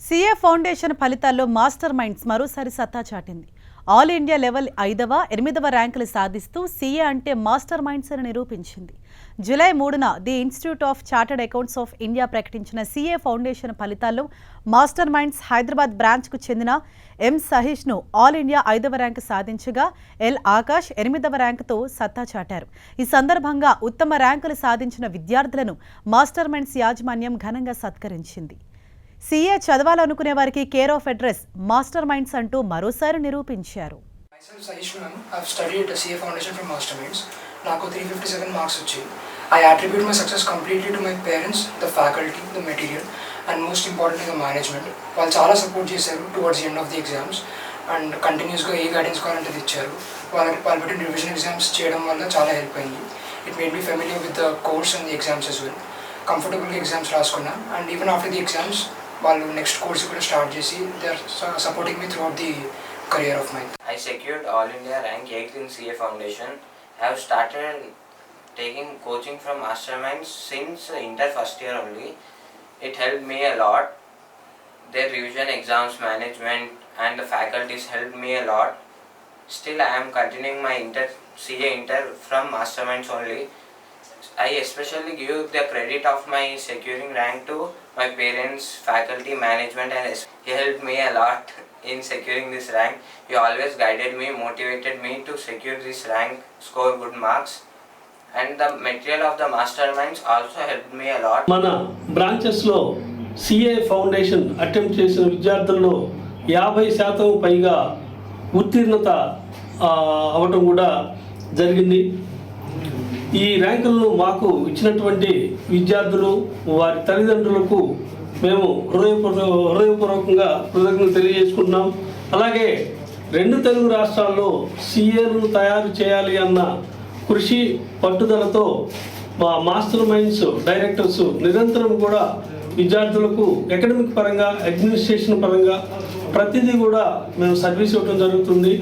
CA foundation ఫలితాల్లో master minds మరోసారి సత్తా చాటింది. ఆల్ ఇండియా లెవెల్ 5వ, 8వ ర్యాంకులు సాధిస్తూ సీఏ అంటే మాస్టర్ మైండ్స్ అని నిరూపించింది. జూలై 3న the institute of chartered accounts of India ప్రకటించిన సీఏ ఫౌండేషన్ ఫలితాల్లో మాస్టర్ మైండ్స్ హైదరాబాద్ బ్రాంచ్కు చెందిన ఎం సహీష్ను ఆల్ ఇండియా 5వ ర్యాంకు సాధించగా ఎల్ ఆకాష్ 8వ ర్యాంకుతో సత్తా చాటారు. ఈ సందర్భంగా ఉత్తమ ర్యాంకులు సాధించిన విద్యార్థులను మాస్టర్ మైండ్స్ యాజమాన్యం ఘనంగా సత్కరించింది. సీఏ చదవాలనుకునే వారికి care of address master minds అంటూ మరోసారి నిరూపించారు. Myself Sahish ma'am, I've studied CA Foundation from Masterminds. నాకు 357 మార్క్స్ వచ్చాయి. I attribute my success completely to my parents, the faculty, the material and most importantly the management. వాళ్ళు చాలా support చేశారు towards the end of the exams and కంటిన్యూస్గా ఏ guidance కావాలంటే ఇచ్చారు. వాళ్ళు పెట్టిన రివిజన్ ఎగ్జామ్స్ చేయడం వల్ల చాలా హెల్ప్ అయింది. It made me familiar with the course and the exams as well. కంఫర్టబుల్గా ఎగ్జామ్స్ రాసుకున్నా and even after the exams వాళ్ళు నెక్స్ట్ కోర్స్ కూడా స్టార్ట్ చేసి they are supporting me throughout the career of mine. I secured All India rank 8th in CA Foundation. I have started taking coaching from Masterminds since inter first year only. It helped me a lot. Their revision exams management and the faculties helped me a lot. Still I am continuing my CA inter from Masterminds only. I especially give the credit of my securing rank to my parents, faculty, management and he helped me a lot in securing this rank. He always guided me, motivated me to secure this rank, score good marks and the material of the masterminds also helped me a lot. మన బ్రాంచెస్లో CA foundation attempt చేసిన విద్యార్థుల్లో 50% పైగా ఉత్తీర్ణత అవ్వటం కూడా జరిగింది. ఈ ర్యాంకులను మాకు ఇచ్చినటువంటి విద్యార్థులు వారి తల్లిదండ్రులకు మేము హృదయపూర్వకంగా కృతజ్ఞతలు తెలియజేసుకుంటున్నాం. అలాగే 2 తెలుగు రాష్ట్రాల్లో సీఏలను తయారు చేయాలి అన్న కృషి పట్టుదలతో మా మాస్టర్ మైండ్స్ డైరెక్టర్స్ నిరంతరం కూడా విద్యార్థులకు అకాడమిక్ పరంగా అడ్మినిస్ట్రేషన్ పరంగా ప్రతిదీ కూడా మేము సర్వీస్ ఇవ్వడం జరుగుతుంది.